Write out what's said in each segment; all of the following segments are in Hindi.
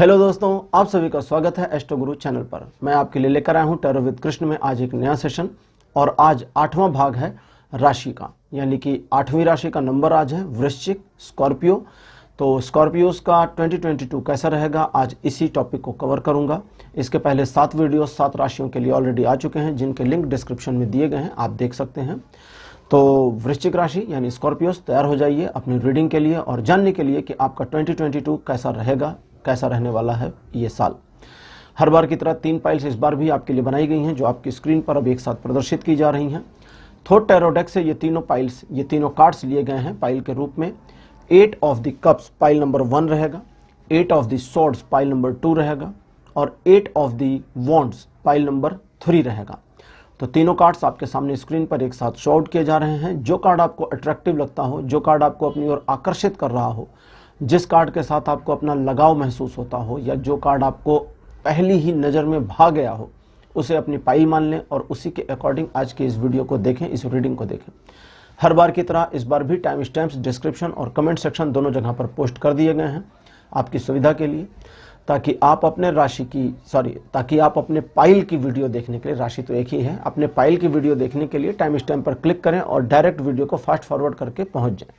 हेलो दोस्तों, आप सभी का स्वागत है एस्ट्रो गुरु चैनल पर। मैं आपके लिए लेकर आया हूं टैरो विद कृष्ण में आज एक नया सेशन। और आज 8वां भाग है राशि का, यानी कि 8वीं राशि का नंबर आज है वृश्चिक स्कॉर्पियो। तो स्कॉर्पियोस का 2022 कैसा रहेगा, आज इसी टॉपिक को कवर करूंगा। इसके पहले 7 वीडियो 7 राशियों के लिए ऑलरेडी आ चुके हैं, जिनके लिंक डिस्क्रिप्शन में दिए गए हैं, आप देख सकते हैं। तो वृश्चिक राशि यानी स्कॉर्पियोस, तैयार हो जाइए अपनी रीडिंग के लिए और जानने के लिए कि आपका 2022 कैसा रहेगा, कैसा रहने वाला है ये साल। हर बार की तरह 3 पाइल्स इस बार भी आपके लिए बनाई गई हैं, जो आपकी स्क्रीन पर अब एक साथ प्रदर्शित की जा रही हैं। थॉट टैरो डेक से ये तीनों पाइल्स, ये तीनों कार्ड्स लिए गए हैं पाइल के रूप में। 8 of the cups pile number 1 रहेगा, 8 of the swords pile number 2 रहेगा और 8 of the wands pile number 3 रहेगा। तो तीनों कार्ड्स आपके सामने स्क्रीन पर एक साथ शो आउट किए जा रहे हैं। जो कार्ड आपको अट्रैक्टिव लगता हो, जो कार्ड आपको अपनी ओर आकर्षित कर रहा हो, जिस कार्ड के साथ आपको अपना लगाव महसूस होता हो, या जो कार्ड आपको पहली ही नज़र में भा गया हो, उसे अपनी पाइल मान लें और उसी के अकॉर्डिंग आज की इस वीडियो को देखें, इस रीडिंग को देखें। हर बार की तरह इस बार भी टाइम स्टैम्प्स डिस्क्रिप्शन और कमेंट सेक्शन दोनों जगह पर पोस्ट कर दिए गए हैं आपकी सुविधा के लिए, ताकि आप अपने पाइल की वीडियो देखने के लिए, राशि तो एक ही है, अपने पाइल की वीडियो देखने के लिए टाइम स्टैम्प पर क्लिक करें और डायरेक्ट वीडियो को फास्ट फॉरवर्ड करके पहुंच जाएं।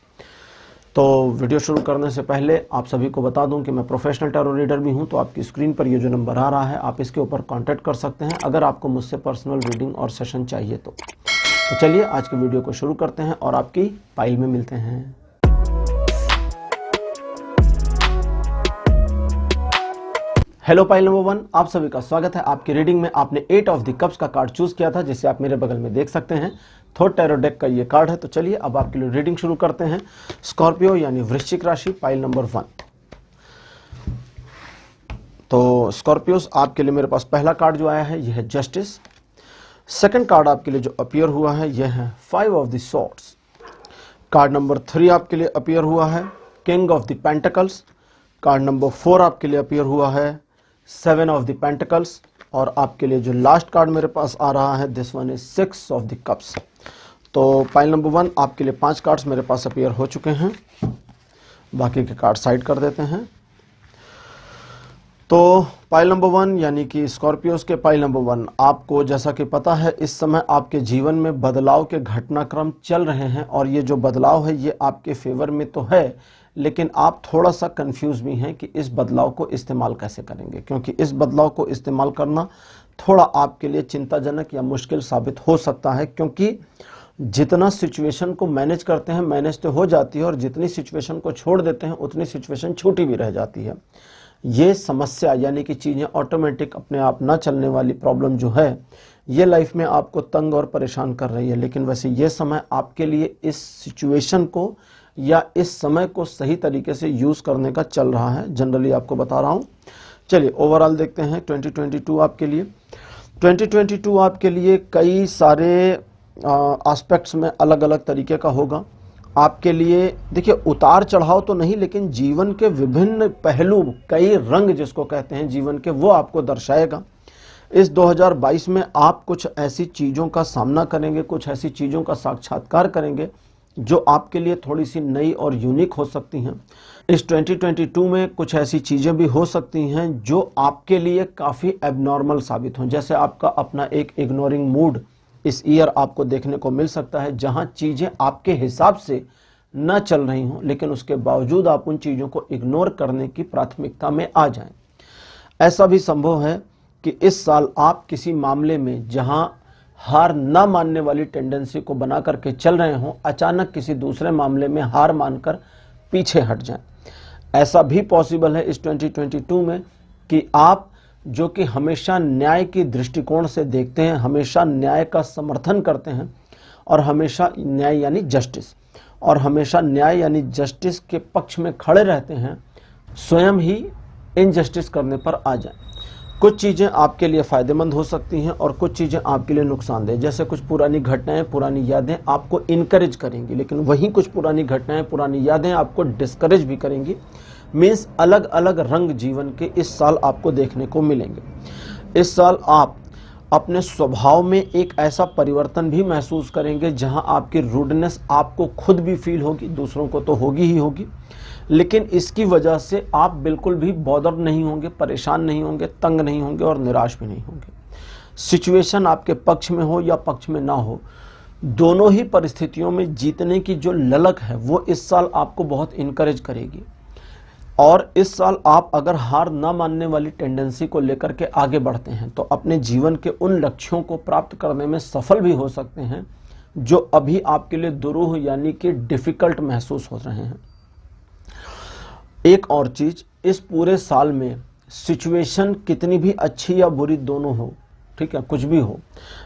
तो वीडियो शुरू करने से पहले आप सभी को बता दूं कि मैं प्रोफेशनल टैरो रीडर भी हूं। तो आपकी स्क्रीन पर ये जो नंबर आ रहा है, आप इसके ऊपर कांटेक्ट कर सकते हैं अगर आपको मुझसे पर्सनल रीडिंग और सेशन चाहिए तो चलिए आज की वीडियो को शुरू करते हैं और आपकी पाइल में मिलते हैं। हेलो पाइल नंबर 1, आप सभी का स्वागत है। आपकी रीडिंग में आपने 8 ऑफ द कप्स का कार्ड चूज किया था, जिसे आप मेरे बगल में देख सकते हैं। थॉट टैरो डेक का ये कार्ड है। तो चलिए अब आपके लिए रीडिंग शुरू करते हैं। स्कॉर्पियो यानी वृश्चिक राशि, पाइल नंबर 1। तो स्कॉर्पियोस, आपके लिए मेरे पास पहला कार्ड जो आया है यह है जस्टिस। सेकंड कार्ड आपके लिए जो अपीयर हुआ है यह है 5 of the swords. Card number 3 आपके लिए अपीयर हुआ है king of the pentacles. Card number 4 आपके लिए अपीयर हुआ है 7 ऑफ द पेंटिकल्स। और आपके लिए जो लास्ट कार्ड मेरे पास आ रहा है, this one is 6 of the cups. तो पाइल नंबर 1 आपके लिए 5 कार्ड्स मेरे पास अपीयर हो चुके हैं। बाकी के कार्ड साइड कर देते हैं। तो पाइल नंबर 1 यानी कि स्कॉर्पियोस के पाइल नंबर 1, आपको जैसा कि पता है इस समय आपके जीवन में बदलाव के घटनाक्रम चल रहे हैं और ये जो बदलाव है ये आपके फेवर में तो है, लेकिन आप थोड़ा सा कंफ्यूज भी हैं कि इस बदलाव को इस्तेमाल कैसे करेंगे, क्योंकि इस बदलाव को इस्तेमाल करना थोड़ा आपके लिए चिंताजनक या मुश्किल साबित हो सकता है। क्योंकि जितना सिचुएशन को मैनेज करते हैं, मैनेज तो हो जाती है, और जितनी सिचुएशन को छोड़ देते हैं उतनी सिचुएशन छूटी भी रह जाती है। ये समस्या यानी कि चीज़ें ऑटोमेटिक अपने आप ना चलने वाली प्रॉब्लम जो है, ये लाइफ में आपको तंग और परेशान कर रही है। लेकिन वैसे ये समय आपके लिए इस सिचुएशन को या इस समय को सही तरीके से यूज़ करने का चल रहा है, जनरली आपको बता रहा हूँ। चलिए ओवरऑल देखते हैं 2022 आपके लिए। 2022 आपके लिए कई सारे एस्पेक्ट्स में अलग अलग तरीके का होगा आपके लिए। देखिए, उतार चढ़ाव तो नहीं, लेकिन जीवन के विभिन्न पहलू, कई रंग जिसको कहते हैं जीवन के, वो आपको दर्शाएगा। इस 2022 में आप कुछ ऐसी चीज़ों का सामना करेंगे, कुछ ऐसी चीज़ों का साक्षात्कार करेंगे जो आपके लिए थोड़ी सी नई और यूनिक हो सकती हैं। इस 2022 में कुछ ऐसी चीज़ें भी हो सकती हैं जो आपके लिए काफ़ी एबनॉर्मल साबित हों। जैसे आपका अपना एक इग्नोरिंग मूड इस ईयर आपको देखने को मिल सकता है, जहां चीज़ें आपके हिसाब से न चल रही हों, लेकिन उसके बावजूद आप उन चीज़ों को इग्नोर करने की प्राथमिकता में आ जाएं। ऐसा भी संभव है कि इस साल आप किसी मामले में जहां हार न मानने वाली टेंडेंसी को बना करके चल रहे हों, अचानक किसी दूसरे मामले में हार मानकर पीछे हट जाएं। ऐसा भी पॉसिबल है इस 2022 में कि आप, जो कि हमेशा न्याय की दृष्टिकोण से देखते हैं, हमेशा न्याय का समर्थन करते हैं और हमेशा न्याय यानी जस्टिस, और हमेशा न्याय यानी जस्टिस के पक्ष में खड़े रहते हैं, स्वयं ही इनजस्टिस करने पर आ जाएं। कुछ चीज़ें आपके लिए फ़ायदेमंद हो सकती हैं और कुछ चीज़ें आपके लिए नुकसानदेह। जैसे कुछ पुरानी घटनाएं, पुरानी यादें आपको इनकरेज करेंगी, लेकिन वहीं कुछ पुरानी घटनाएं, पुरानी यादें आपको डिस्करेज भी करेंगी। मीन्स अलग अलग रंग जीवन के इस साल आपको देखने को मिलेंगे। इस साल आप अपने स्वभाव में एक ऐसा परिवर्तन भी महसूस करेंगे जहां आपकी रूडनेस आपको खुद भी फील होगी, दूसरों को तो होगी ही होगी, लेकिन इसकी वजह से आप बिल्कुल भी बॉदर नहीं होंगे, परेशान नहीं होंगे, तंग नहीं होंगे और निराश भी नहीं होंगे। सिचुएशन आपके पक्ष में हो या पक्ष में ना हो, दोनों ही परिस्थितियों में जीतने की जो ललक है वो इस साल आपको बहुत इनकरेज करेगी। और इस साल आप अगर हार ना मानने वाली टेंडेंसी को लेकर के आगे बढ़ते हैं तो अपने जीवन के उन लक्ष्यों को प्राप्त करने में सफल भी हो सकते हैं जो अभी आपके लिए दुरूह यानी कि डिफिकल्ट महसूस हो रहे हैं। एक और चीज, इस पूरे साल में सिचुएशन कितनी भी अच्छी या बुरी दोनों हो, ठीक है, कुछ भी हो,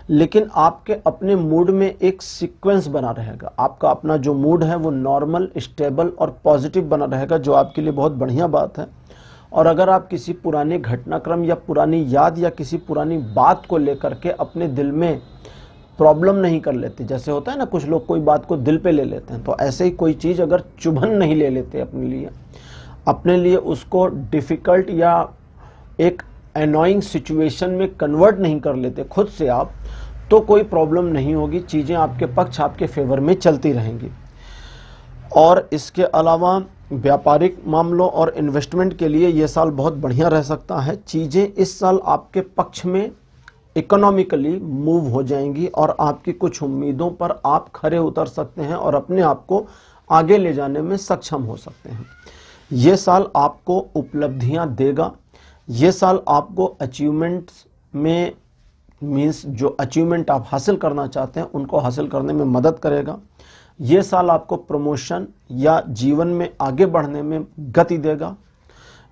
लेकिन आपके अपने मूड में एक सीक्वेंस बना रहेगा। आपका अपना जो मूड है वो नॉर्मल, स्टेबल और पॉजिटिव बना रहेगा, जो आपके लिए बहुत बढ़िया बात है। और अगर आप किसी पुराने घटनाक्रम या पुरानी याद या किसी पुरानी बात को लेकर के अपने दिल में प्रॉब्लम नहीं कर लेते, जैसे होता है ना कुछ लोग कोई बात को दिल पे ले लेते हैं, तो ऐसे ही कोई चीज़ अगर चुभन नहीं ले लेते अपने लिए उसको डिफ़िकल्ट या एक एनॉइंग सिचुएशन में कन्वर्ट नहीं कर लेते खुद से आप, तो कोई प्रॉब्लम नहीं होगी, चीज़ें आपके पक्ष, आपके फेवर में चलती रहेंगी। और इसके अलावा व्यापारिक मामलों और इन्वेस्टमेंट के लिए ये साल बहुत बढ़िया रह सकता है। चीज़ें इस साल आपके पक्ष में इकोनॉमिकली मूव हो जाएंगी और आपकी कुछ उम्मीदों पर आप खरे उतर सकते हैं और अपने आप को आगे ले जाने में सक्षम हो सकते हैं। ये साल आपको उपलब्धियां देगा। ये साल आपको अचीवमेंट्स में मीन्स जो अचीवमेंट आप हासिल करना चाहते हैं उनको हासिल करने में मदद करेगा। ये साल आपको प्रमोशन या जीवन में आगे बढ़ने में गति देगा।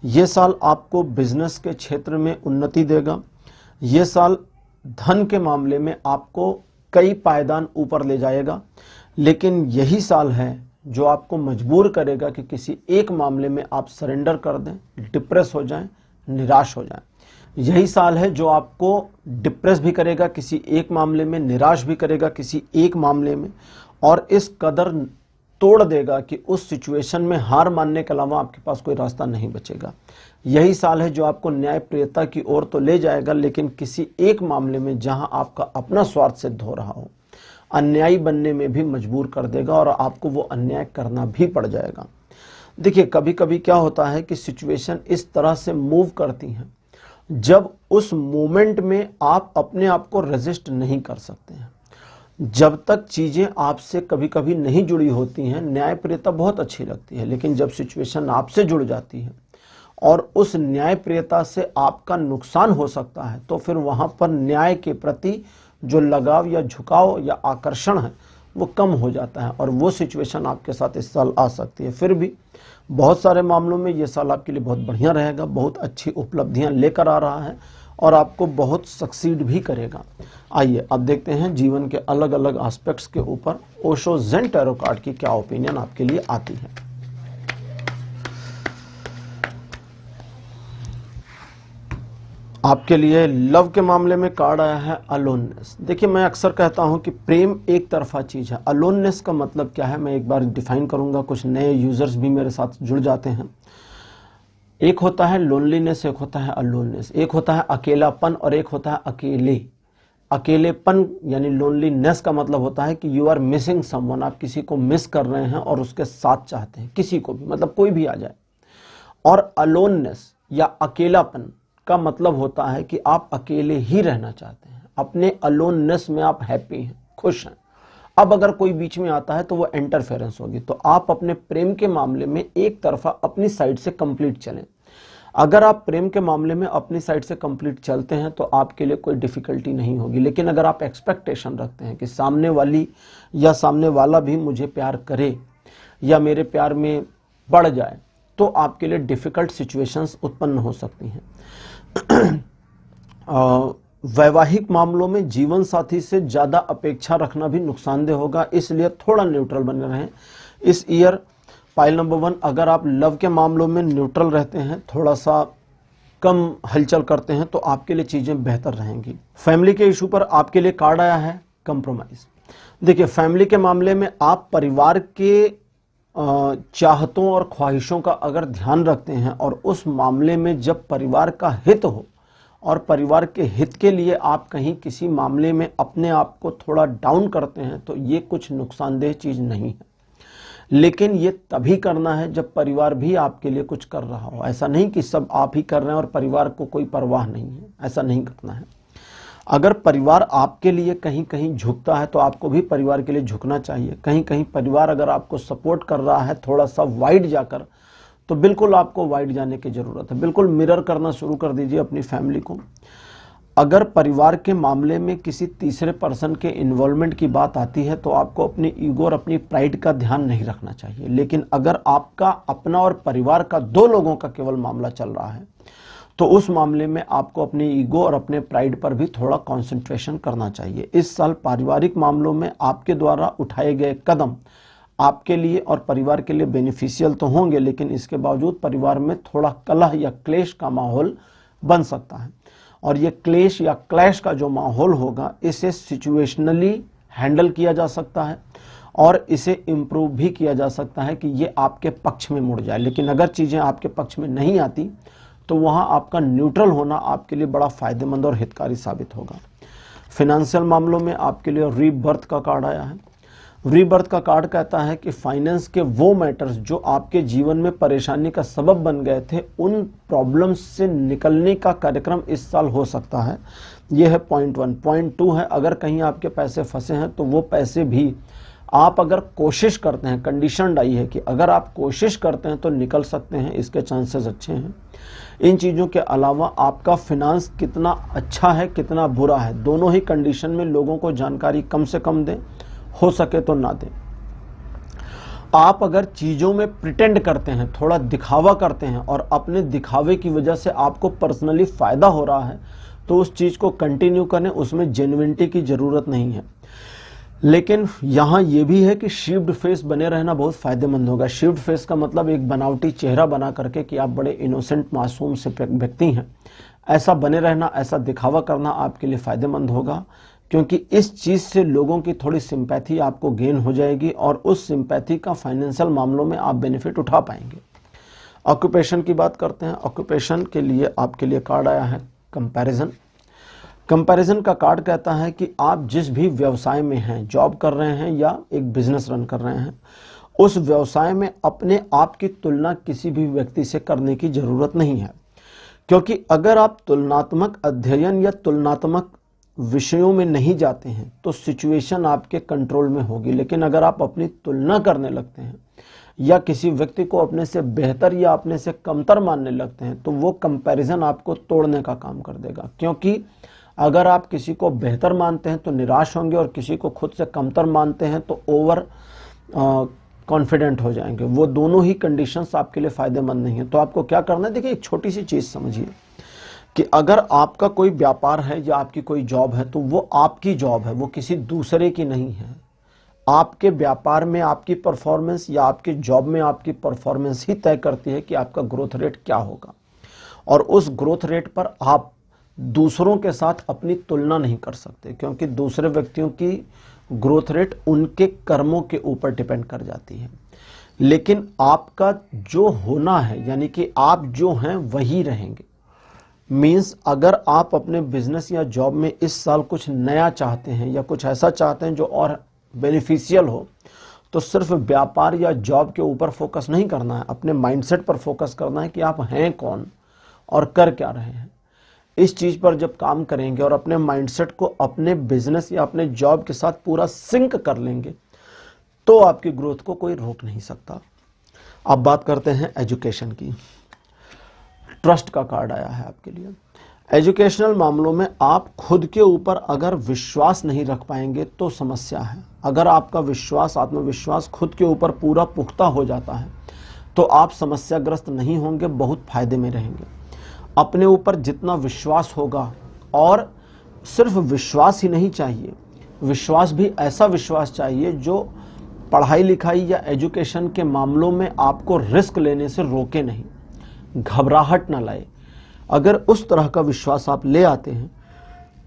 ये साल आपको बिजनेस के क्षेत्र में उन्नति देगा। ये साल धन के मामले में आपको कई पायदान ऊपर ले जाएगा, लेकिन यही साल है जो आपको मजबूर करेगा कि किसी एक मामले में आप सरेंडर कर दें, डिप्रेस हो जाएं, निराश हो जाएं। यही साल है जो आपको डिप्रेस भी करेगा किसी एक मामले में, निराश भी करेगा किसी एक मामले में, और इस कदर तोड़ देगा कि उस सिचुएशन में हार मानने के अलावा आपके पास कोई रास्ता नहीं बचेगा। यही साल है जो आपको न्यायप्रियता की ओर तो ले जाएगा, लेकिन किसी एक मामले में जहां आपका अपना स्वार्थ सिद्ध हो रहा हो, अन्यायी बनने में भी मजबूर कर देगा और आपको वो अन्याय करना भी पड़ जाएगा। देखिए, कभी कभी क्या होता है कि सिचुएशन इस तरह से मूव करती हैं जब उस मोमेंट में आप अपने आप को रेजिस्ट नहीं कर सकते हैं। जब तक चीज़ें आपसे कभी कभी नहीं जुड़ी होती हैं, न्यायप्रियता बहुत अच्छी लगती है, लेकिन जब सिचुएशन आपसे जुड़ जाती है और उस न्यायप्रियता से आपका नुकसान हो सकता है, तो फिर वहाँ पर न्याय के प्रति जो लगाव या झुकाव या आकर्षण है वो कम हो जाता है और वो सिचुएशन आपके साथ इस साल आ सकती है। फिर भी बहुत सारे मामलों में ये साल आपके लिए बहुत बढ़िया रहेगा, बहुत अच्छी उपलब्धियां लेकर आ रहा है और आपको बहुत सक्सीड भी करेगा। आइए अब देखते हैं जीवन के अलग अलग एस्पेक्ट्स के ऊपर ओशो जेन टैरो कार्ड की क्या ओपिनियन आपके लिए आती है। आपके लिए लव के मामले में कार्ड आया है अलोननेस। देखिए, मैं अक्सर कहता हूं कि प्रेम एक तरफा चीज है। अलोननेस का मतलब क्या है, मैं एक बार डिफाइन करूंगा, कुछ नए यूजर्स भी मेरे साथ जुड़ जाते हैं। एक होता है लोनलीनेस, एक होता है अलोननेस। एक होता है अकेलापन और एक होता है अकेले। अकेलेपन यानी लोनलीनेस का मतलब होता है कि यू आर मिसिंग समवन, आप किसी को मिस कर रहे हैं और उसके साथ चाहते हैं, किसी को भी, मतलब कोई भी आ जाए। और अलोननेस या अकेलापन का मतलब होता है कि आप अकेले ही रहना चाहते हैं, अपने अलोननेस में आप हैप्पी हैं, खुश हैं। अब अगर कोई बीच में आता है तो वो इंटरफेरेंस होगी। तो आप अपने प्रेम के मामले में एक तरफा अपनी साइड से कंप्लीट चलें। अगर आप प्रेम के मामले में अपनी साइड से कंप्लीट चलते हैं तो आपके लिए कोई डिफिकल्टी नहीं होगी। लेकिन अगर आप एक्सपेक्टेशन रखते हैं कि सामने वाली या सामने वाला भी मुझे प्यार करे या मेरे प्यार में बढ़ जाए, तो आपके लिए डिफिकल्ट सिचुएशंस उत्पन्न हो सकती हैं। वैवाहिक मामलों में जीवन साथी से ज़्यादा अपेक्षा रखना भी नुकसानदेह होगा, इसलिए थोड़ा न्यूट्रल बने रहें। इस ईयर पाइल नंबर 1, अगर आप लव के मामलों में न्यूट्रल रहते हैं, थोड़ा सा कम हलचल करते हैं, तो आपके लिए चीज़ें बेहतर रहेंगी। फैमिली के इशू पर आपके लिए कार्ड आया है कंप्रोमाइज़। देखिए, फैमिली के मामले में आप परिवार के चाहतों और ख्वाहिशों का अगर ध्यान रखते हैं और उस मामले में जब परिवार का हित हो और परिवार के हित के लिए आप कहीं किसी मामले में अपने आप को थोड़ा डाउन करते हैं तो ये कुछ नुकसानदेह चीज़ नहीं है। लेकिन ये तभी करना है जब परिवार भी आपके लिए कुछ कर रहा हो। ऐसा नहीं कि सब आप ही कर रहे हैं और परिवार को कोई परवाह नहीं है, ऐसा नहीं करना है। अगर परिवार आपके लिए कहीं कहीं झुकता है तो आपको भी परिवार के लिए झुकना चाहिए। कहीं कहीं परिवार अगर आपको सपोर्ट कर रहा है थोड़ा सा वाइड जाकर, तो बिल्कुल आपको वाइड जाने की ज़रूरत है। बिल्कुल मिरर करना शुरू कर दीजिए अपनी फैमिली को। अगर परिवार के मामले में किसी तीसरे पर्सन के इन्वॉल्वमेंट की बात आती है तो आपको अपनी ईगो और अपनी प्राइड का ध्यान नहीं रखना चाहिए। लेकिन अगर आपका अपना और परिवार का, दो लोगों का केवल मामला चल रहा है, तो उस मामले में आपको अपनी ईगो और अपने प्राइड पर भी थोड़ा कंसंट्रेशन करना चाहिए। इस साल पारिवारिक मामलों में आपके द्वारा उठाए गए कदम आपके लिए और परिवार के लिए बेनिफिशियल तो होंगे, लेकिन इसके बावजूद परिवार में थोड़ा कलह या क्लेश का माहौल बन सकता है। और ये क्लेश या क्लैश का जो माहौल होगा, इसे सिचुएशनली हैंडल किया जा सकता है और इसे इम्प्रूव भी किया जा सकता है कि ये आपके पक्ष में मुड़ जाए। लेकिन अगर चीज़ें आपके पक्ष में नहीं आती तो वहाँ आपका न्यूट्रल होना आपके लिए बड़ा फायदेमंद और हितकारी साबित होगा। फिनेंशियल मामलों में आपके लिए रीबर्थ का कार्ड आया है। रीबर्थ का कार्ड कहता है कि फाइनेंस के वो मैटर्स जो आपके जीवन में परेशानी का सबब बन गए थे, उन प्रॉब्लम्स से निकलने का कार्यक्रम इस साल हो सकता है। यह है पॉइंट 1। पॉइंट 2 है, अगर कहीं आपके पैसे फंसे हैं तो वो पैसे भी आप अगर कोशिश करते हैं, कंडीशन आई है कि अगर आप कोशिश करते हैं तो निकल सकते हैं, इसके चांसेस अच्छे हैं। इन चीज़ों के अलावा आपका फिनांस कितना अच्छा है कितना बुरा है, दोनों ही कंडीशन में लोगों को जानकारी कम से कम दें, हो सके तो ना दें। आप अगर चीज़ों में प्रिटेंड करते हैं, थोड़ा दिखावा करते हैं और अपने दिखावे की वजह से आपको पर्सनली फ़ायदा हो रहा है, तो उस चीज़ को कंटिन्यू करें, उसमें जेन्युइनिटी की ज़रूरत नहीं है। लेकिन यहाँ ये भी है कि शीव्ड फेस बने रहना बहुत फ़ायदेमंद होगा। शीव्ड फेस का मतलब एक बनावटी चेहरा बना करके कि आप बड़े इनोसेंट मासूम से व्यक्ति हैं, ऐसा बने रहना, ऐसा दिखावा करना आपके लिए फ़ायदेमंद होगा, क्योंकि इस चीज़ से लोगों की थोड़ी सिंपैथी आपको गेन हो जाएगी और उस सिंपैथी का फाइनेंशियल मामलों में आप बेनिफिट उठा पाएंगे। ऑक्यूपेशन की बात करते हैं। ऑक्यूपेशन के लिए आपके लिए कार्ड आया है कंपैरिजन। कंपैरिजन का कार्ड कहता है कि आप जिस भी व्यवसाय में हैं, जॉब कर रहे हैं या एक बिजनेस रन कर रहे हैं, उस व्यवसाय में अपने आप की तुलना किसी भी व्यक्ति से करने की ज़रूरत नहीं है। क्योंकि अगर आप तुलनात्मक अध्ययन या तुलनात्मक विषयों में नहीं जाते हैं तो सिचुएशन आपके कंट्रोल में होगी। लेकिन अगर आप अपनी तुलना करने लगते हैं या किसी व्यक्ति को अपने से बेहतर या अपने से कमतर मानने लगते हैं तो वो कंपैरिजन आपको तोड़ने का काम कर देगा। क्योंकि अगर आप किसी को बेहतर मानते हैं तो निराश होंगे और किसी को खुद से कमतर मानते हैं तो ओवर कॉन्फिडेंट हो जाएंगे। वो दोनों ही कंडीशंस आपके लिए फ़ायदेमंद नहीं है। तो आपको क्या करना है, देखिए एक छोटी सी चीज़ समझिए कि अगर आपका कोई व्यापार है या आपकी कोई जॉब है तो वो आपकी जॉब है, वो किसी दूसरे की नहीं है। आपके व्यापार में आपकी परफॉर्मेंस या आपकी जॉब में आपकी परफॉर्मेंस ही तय करती है कि आपका ग्रोथ रेट क्या होगा। और उस ग्रोथ रेट पर आप दूसरों के साथ अपनी तुलना नहीं कर सकते, क्योंकि दूसरे व्यक्तियों की ग्रोथ रेट उनके कर्मों के ऊपर डिपेंड कर जाती है। लेकिन आपका जो होना है, यानी कि आप जो हैं वही रहेंगे। मीन्स अगर आप अपने बिजनेस या जॉब में इस साल कुछ नया चाहते हैं या कुछ ऐसा चाहते हैं जो और बेनिफिशियल हो, तो सिर्फ व्यापार या जॉब के ऊपर फोकस नहीं करना है, अपने माइंडसेट पर फोकस करना है कि आप हैं कौन और कर क्या रहे हैं। इस चीज़ पर जब काम करेंगे और अपने माइंडसेट को अपने बिजनेस या अपने जॉब के साथ पूरा सिंक कर लेंगे तो आपकी ग्रोथ को कोई रोक नहीं सकता। अब बात करते हैं एजुकेशन की। ट्रस्ट का कार्ड आया है आपके लिए। एजुकेशनल मामलों में आप खुद के ऊपर अगर विश्वास नहीं रख पाएंगे तो समस्या है। अगर आपका विश्वास, आत्मविश्वास खुद के ऊपर पूरा पुख्ता हो जाता है तो आप समस्याग्रस्त नहीं होंगे, बहुत फायदे में रहेंगे। अपने ऊपर जितना विश्वास होगा, और सिर्फ विश्वास ही नहीं चाहिए, विश्वास भी ऐसा विश्वास चाहिए जो पढ़ाई लिखाई या एजुकेशन के मामलों में आपको रिस्क लेने से रोके नहीं, घबराहट ना लाए। अगर उस तरह का विश्वास आप ले आते हैं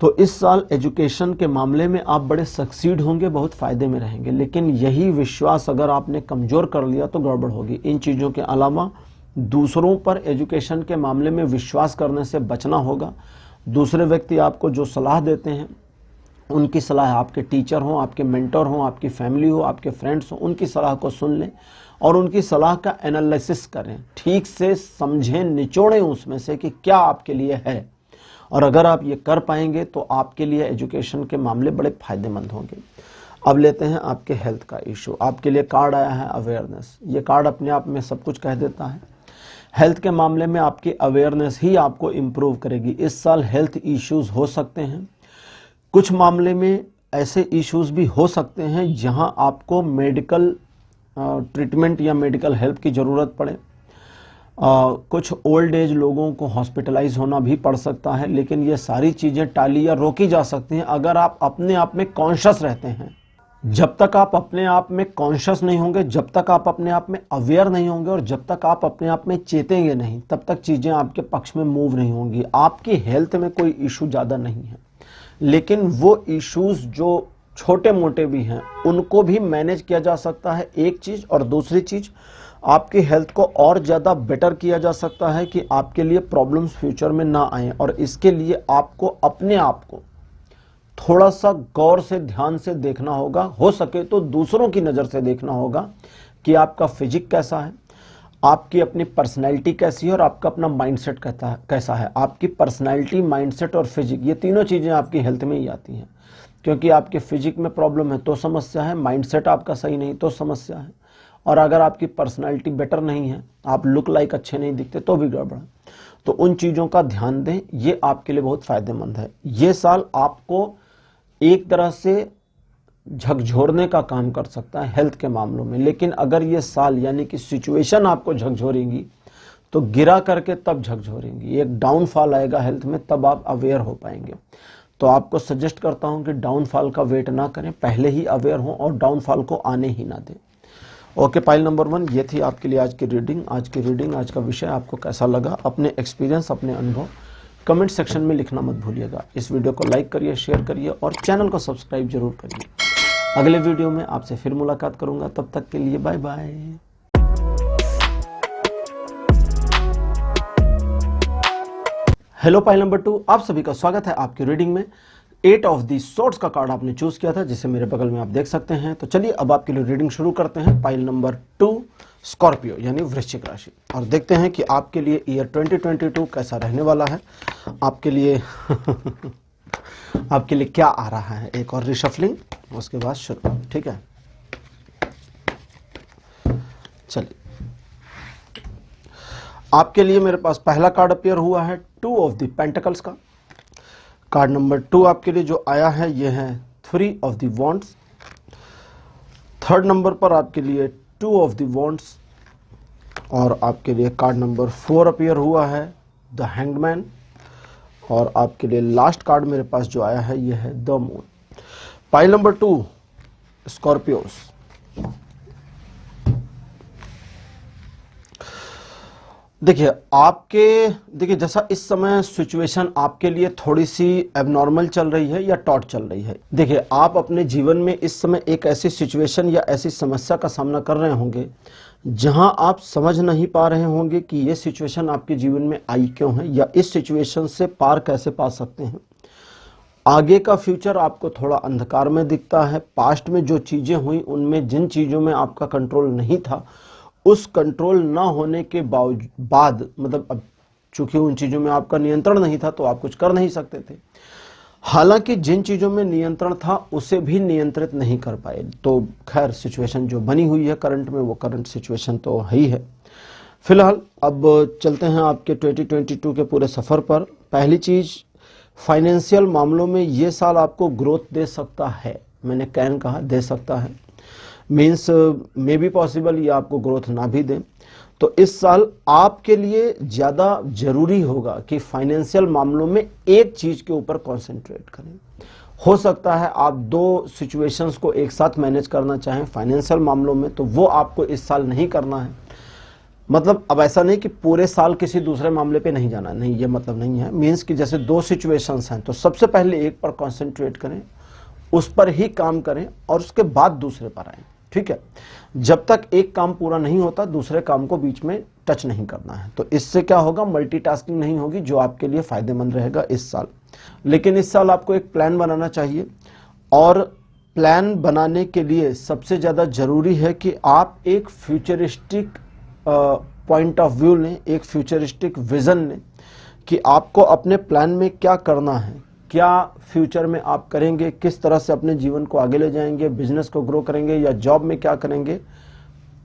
तो इस साल एजुकेशन के मामले में आप बड़े सक्सीड होंगे, बहुत फ़ायदे में रहेंगे। लेकिन यही विश्वास अगर आपने कमज़ोर कर लिया तो गड़बड़ होगी। इन चीज़ों के अलावा दूसरों पर एजुकेशन के मामले में विश्वास करने से बचना होगा। दूसरे व्यक्ति आपको जो सलाह देते हैं, उनकी सलाह, आपके टीचर हों, आपके मेंटर हों, आपकी फैमिली हो, आपके फ्रेंड्स हों, उनकी सलाह को सुन लें और उनकी सलाह का एनालिसिस करें, ठीक से समझें, निचोड़ें उसमें से कि क्या आपके लिए है। और अगर आप ये कर पाएंगे तो आपके लिए एजुकेशन के मामले बड़े फायदेमंद होंगे। अब लेते हैं आपके हेल्थ का इशू। आपके लिए कार्ड आया है अवेयरनेस। ये कार्ड अपने आप में सब कुछ कह देता है। हेल्थ के मामले में आपकी अवेयरनेस ही आपको इम्प्रूव करेगी। इस साल हेल्थ इश्यूज हो सकते हैं, कुछ मामले में ऐसे इश्यूज भी हो सकते हैं जहां आपको मेडिकल ट्रीटमेंट या मेडिकल हेल्प की ज़रूरत पड़े। कुछ ओल्ड एज लोगों को हॉस्पिटलाइज होना भी पड़ सकता है, लेकिन ये सारी चीज़ें टाली या रोकी जा सकती हैं अगर आप अपने आप में कॉन्शियस रहते हैं। जब तक आप अपने आप में कॉन्शियस नहीं होंगे, जब तक आप अपने आप में अवेयर नहीं होंगे और जब तक आप अपने आप में चेतेंगे नहीं, तब तक चीज़ें आपके पक्ष में मूव नहीं होंगी। आपकी हेल्थ में कोई इशू ज़्यादा नहीं है, लेकिन वो इश्यूज जो छोटे मोटे भी हैं उनको भी मैनेज किया जा सकता है, एक चीज़। और दूसरी चीज़, आपकी हेल्थ को और ज़्यादा बेटर किया जा सकता है कि आपके लिए प्रॉब्लम्स फ्यूचर में ना आएँ। और इसके लिए आपको अपने आप को थोड़ा सा गौर से, ध्यान से देखना होगा। हो सके तो दूसरों की नज़र से देखना होगा कि आपका फिजिक कैसा है, आपकी अपनी पर्सनैलिटी कैसी है और आपका अपना माइंडसेट कैसा है। आपकी पर्सनैलिटी, माइंडसेट और फिजिक, ये तीनों चीज़ें आपकी हेल्थ में ही आती हैं। क्योंकि आपके फिजिक में प्रॉब्लम है तो समस्या है, माइंडसेट आपका सही नहीं तो समस्या है, और अगर आपकी पर्सनैलिटी बेटर नहीं है, आप लुक लाइक अच्छे नहीं दिखते तो भी गड़बड़ है। तो उन चीज़ों का ध्यान दें, ये आपके लिए बहुत फ़ायदेमंद है। ये साल आपको एक तरह से झकझोरने का काम कर सकता है हेल्थ के मामलों में, लेकिन अगर ये साल यानी कि सिचुएशन आपको झकझोरेंगी तो गिरा करके तब झकझोरेंगी। एक डाउनफॉल आएगा हेल्थ में, तब आप अवेयर हो पाएंगे। तो आपको सजेस्ट करता हूं कि डाउनफॉल का वेट ना करें, पहले ही अवेयर हों और डाउनफॉल को आने ही ना दें। ओके, पाइल नंबर 1 ये थी आपके लिए आज की रीडिंग। आज का विषय आपको कैसा लगा, अपने एक्सपीरियंस, अपने अनुभव कमेंट सेक्शन में लिखना मत भूलिएगा। इस वीडियो को लाइक करिए, शेयर करिए और चैनल को सब्सक्राइब जरूर करिए। अगले वीडियो में आपसे फिर मुलाकात करूंगा, तब तक के लिए bye bye. Hello, pile number 2 आप सभी का स्वागत है आपकी रीडिंग में। 8 ऑफ दी सोर्ड्स का कार्ड आपने चूज किया था, जिसे मेरे बगल में आप देख सकते हैं। तो चलिए अब आपके लिए रीडिंग शुरू करते हैं। पाइल नंबर 2 स्कॉर्पियो यानी वृश्चिक राशि, और देखते हैं कि आपके लिए ईयर 2022 कैसा रहने वाला है। आपके लिए आपके लिए क्या आ रहा है। एक और रिशफलिंग, उसके बाद शुरू, ठीक है। चलिए, आपके लिए मेरे पास पहला कार्ड अपीयर हुआ है 2 ऑफ द पेंटिकल्स का। कार्ड नंबर 2 आपके लिए जो आया है ये है 3 of the wands. Third number पर आपके लिए 2 ऑफ द वॉन्ड्स, और आपके लिए कार्ड नंबर 4 अपीयर हुआ है द हैंग्ड मैन, और आपके लिए लास्ट कार्ड मेरे पास जो आया है ये है the moon. Pile number 2 Scorpios. देखिए जैसा इस समय सिचुएशन आपके लिए थोड़ी सी एबनॉर्मल चल रही है या टॉट चल रही है। देखिए, आप अपने जीवन में इस समय एक ऐसी सिचुएशन या ऐसी समस्या का सामना कर रहे होंगे जहां आप समझ नहीं पा रहे होंगे कि ये सिचुएशन आपके जीवन में आई क्यों है, या इस सिचुएशन से पार कैसे पा सकते हैं। आगे का फ्यूचर आपको थोड़ा अंधकार में दिखता है। पास्ट में जो चीज़ें हुई उनमें जिन चीज़ों में आपका कंट्रोल नहीं था, उस कंट्रोल ना होने के बाद, मतलब अब चूंकि उन चीज़ों में आपका नियंत्रण नहीं था तो आप कुछ कर नहीं सकते थे। हालांकि जिन चीज़ों में नियंत्रण था उसे भी नियंत्रित नहीं कर पाए। तो खैर, सिचुएशन जो बनी हुई है करंट में, वो करंट सिचुएशन तो है ही है। फिलहाल अब चलते हैं आपके 2022 के पूरे सफ़र पर। पहली चीज़, फाइनेंशियल मामलों में ये साल आपको ग्रोथ दे सकता है। मैंने कैन कहा, दे सकता है, मीन्स मे बी पॉसिबल ये आपको ग्रोथ ना भी दें। तो इस साल आपके लिए ज़्यादा जरूरी होगा कि फाइनेंशियल मामलों में एक चीज़ के ऊपर कंसंट्रेट करें। हो सकता है आप 2 सिचुएशंस को एक साथ मैनेज करना चाहें फाइनेंशियल मामलों में, तो वो आपको इस साल नहीं करना है। मतलब अब ऐसा नहीं कि पूरे साल किसी दूसरे मामले पे नहीं जाना, नहीं, ये मतलब नहीं है। मीन्स कि जैसे 2 सिचुएशंस हैं तो सबसे पहले एक पर कंसंट्रेट करें, उस पर ही काम करें और उसके बाद दूसरे पर आएँ, ठीक है। जब तक एक काम पूरा नहीं होता दूसरे काम को बीच में टच नहीं करना है। तो इससे क्या होगा, मल्टीटास्किंग नहीं होगी, जो आपके लिए फायदेमंद रहेगा इस साल। लेकिन इस साल आपको एक प्लान बनाना चाहिए, और प्लान बनाने के लिए सबसे ज़्यादा ज़रूरी है कि आप एक फ्यूचरिस्टिक पॉइंट ऑफ व्यू लें, एक फ्यूचरिस्टिक विज़न लें कि आपको अपने प्लान में क्या करना है, क्या फ्यूचर में आप करेंगे, किस तरह से अपने जीवन को आगे ले जाएंगे, बिजनेस को ग्रो करेंगे या जॉब में क्या करेंगे,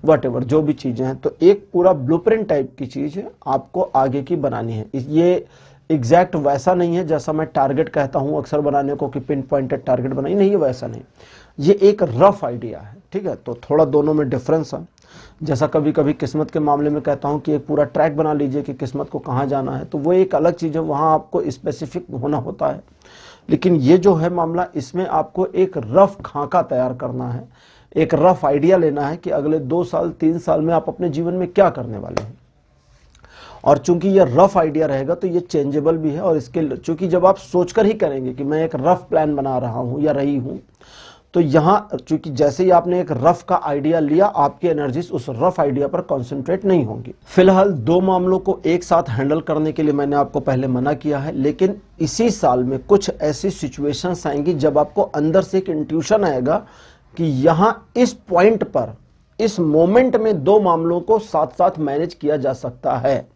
वटेवर जो भी चीज़ें हैं। तो एक पूरा ब्लूप्रिंट टाइप की चीज़ है, आपको आगे की बनानी है। ये एग्जैक्ट वैसा नहीं है जैसा मैं टारगेट कहता हूं अक्सर बनाने को कि पिन पॉइंटेड टारगेट बनाइए, नहीं, ये वैसा नहीं, ये एक रफ आइडिया है, ठीक है। तो थोड़ा दोनों में डिफरेंस है। जैसा कभी कभी किस्मत के मामले में कहता हूं कि एक पूरा ट्रैक बना लीजिए कि किस्मत को कहाँ जाना है, तो वो एक अलग चीज़ है, वहाँ आपको स्पेसिफिक होना होता है। लेकिन ये जो है मामला, इसमें आपको एक रफ खाका तैयार करना है, एक रफ आइडिया लेना है कि अगले 2 साल 3 साल में आप अपने जीवन में क्या करने वाले हैं। और चूंकि ये रफ आइडिया रहेगा तो ये चेंजेबल भी है, और इसके चूंकि जब आप सोचकर ही करेंगे कि मैं एक रफ प्लान बना रहा हूं या रही हूं, तो यहाँ चूंकि जैसे ही आपने एक रफ का आइडिया लिया, आपकी एनर्जीज उस रफ आइडिया पर कॉन्सेंट्रेट नहीं होंगी। फिलहाल 2 मामलों को एक साथ हैंडल करने के लिए मैंने आपको पहले मना किया है, लेकिन इसी साल में कुछ ऐसी सिचुएशंस आएंगी जब आपको अंदर से एक इंट्यूशन आएगा कि यहाँ इस पॉइंट पर, इस मोमेंट में 2 मामलों को साथ साथ मैनेज किया जा सकता है।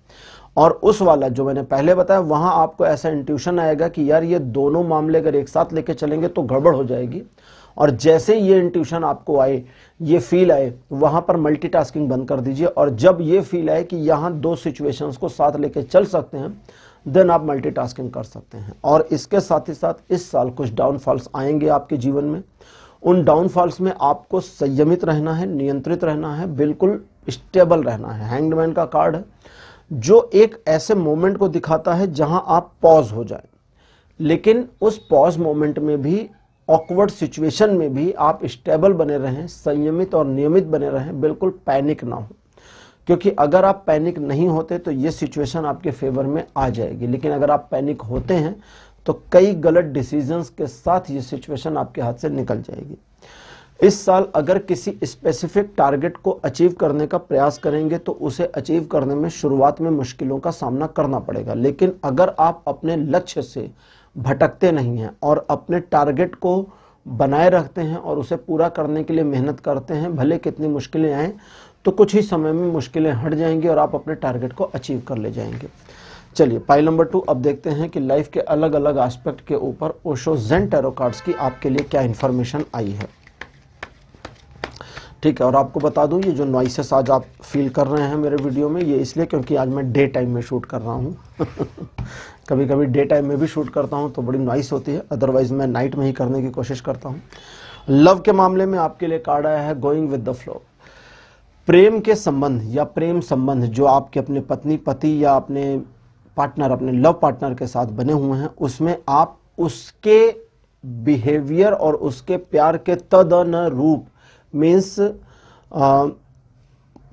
और उस वाला जो मैंने पहले बताया, वहां आपको ऐसा इंट्यूशन आएगा कि यार ये दोनों मामले अगर एक साथ लेके चलेंगे तो गड़बड़ हो जाएगी। और जैसे ही ये इंट्यूशन आपको आए, ये फील आए, वहां पर मल्टीटास्किंग बंद कर दीजिए। और जब ये फील आए कि यहाँ 2 सिचुएशंस को साथ लेके चल सकते हैं, देन आप मल्टीटास्किंग कर सकते हैं। और इसके साथ ही साथ इस साल कुछ डाउनफॉल्स आएंगे आपके जीवन में। उन डाउनफॉल्स में आपको संयमित रहना है, नियंत्रित रहना है, बिल्कुल स्टेबल रहना है। हैंग्ड मैन का कार्ड है जो एक ऐसे मोमेंट को दिखाता है जहां आप पॉज हो जाएं, लेकिन उस पॉज मोमेंट में भी, ऑकवर्ड सिचुएशन में भी आप स्टेबल बने रहें, संयमित और नियमित बने रहें, बिल्कुल पैनिक ना हो। क्योंकि अगर आप पैनिक नहीं होते तो ये सिचुएशन आपके फेवर में आ जाएगी, लेकिन अगर आप पैनिक होते हैं तो कई गलत डिसीजंस के साथ ये सिचुएशन आपके हाथ से निकल जाएगी। इस साल अगर किसी स्पेसिफिक टारगेट को अचीव करने का प्रयास करेंगे तो उसे अचीव करने में शुरुआत में मुश्किलों का सामना करना पड़ेगा, लेकिन अगर आप अपने लक्ष्य से भटकते नहीं हैं और अपने टारगेट को बनाए रखते हैं और उसे पूरा करने के लिए मेहनत करते हैं, भले कितनी मुश्किलें आएँ तो कुछ ही समय में मुश्किलें हट जाएंगी और आप अपने टारगेट को अचीव कर ले जाएंगे। चलिए पाइल नंबर 2 अब देखते हैं कि लाइफ के अलग अलग एस्पेक्ट के ऊपर ओशो ज़ेन टैरो कार्ड्स की आपके लिए क्या इन्फॉर्मेशन आई है। ठीक है, और आपको बता दूं, ये जो नॉइसेस आज आप फील कर रहे हैं मेरे वीडियो में, ये इसलिए क्योंकि आज मैं डे टाइम में शूट कर रहा हूँ कभी कभी डे टाइम में भी शूट करता हूँ तो बड़ी नॉइस होती है, अदरवाइज मैं नाइट में ही करने की कोशिश करता हूँ। लव के मामले में आपके लिए कार्ड आया है गोइंग विद द फ्लो। प्रेम के संबंध या प्रेम संबंध जो आपके अपने पत्नी पति या अपने पार्टनर, अपने लव पार्टनर के साथ बने हुए हैं, उसमें आप उसके बिहेवियर और उसके प्यार के तदनुरूप, मीन्स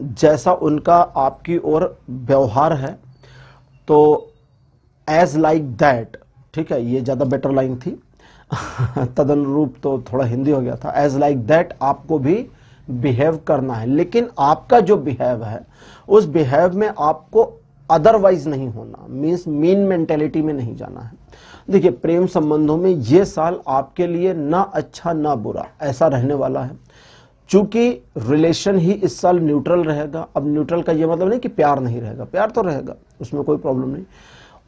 जैसा उनका आपकी ओर व्यवहार है, तो एज लाइक दैट, ठीक है, ये ज़्यादा बेटर लाइन थी तदनुरूप तो थोड़ा हिंदी हो गया था। एज लाइक दैट आपको भी बिहेव करना है, लेकिन आपका जो बिहेव है उस बिहेव में आपको अदरवाइज नहीं होना, मीन्स मीन मेंटेलिटी में नहीं जाना है। देखिए, प्रेम संबंधों में ये साल आपके लिए ना अच्छा ना बुरा ऐसा रहने वाला है। चूंकि रिलेशन ही इस साल न्यूट्रल रहेगा। अब न्यूट्रल का ये मतलब नहीं कि प्यार नहीं रहेगा, प्यार तो रहेगा, उसमें कोई प्रॉब्लम नहीं।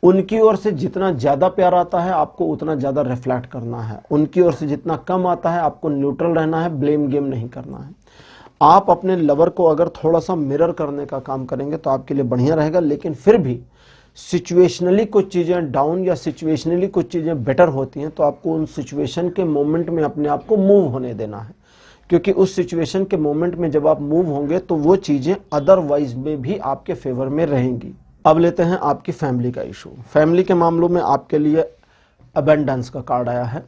उनकी ओर से जितना ज़्यादा प्यार आता है आपको उतना ज़्यादा रिफ्लेक्ट करना है, उनकी ओर से जितना कम आता है आपको न्यूट्रल रहना है, ब्लेम गेम नहीं करना है। आप अपने लवर को अगर थोड़ा सा मिरर करने का काम करेंगे तो आपके लिए बढ़िया रहेगा, लेकिन फिर भी सिचुएशनली कुछ चीज़ें डाउन या सिचुएशनली कुछ चीज़ें बेटर होती हैं, तो आपको उन सिचुएशन के मोमेंट में अपने आप को मूव होने देना है, क्योंकि उस सिचुएशन के मोमेंट में जब आप मूव होंगे तो वो चीज़ें अदरवाइज में भी आपके फेवर में रहेंगी। अब लेते हैं आपकी फैमिली का इशू। फैमिली के मामलों में आपके लिए अबेंडेंस का कार्ड आया है।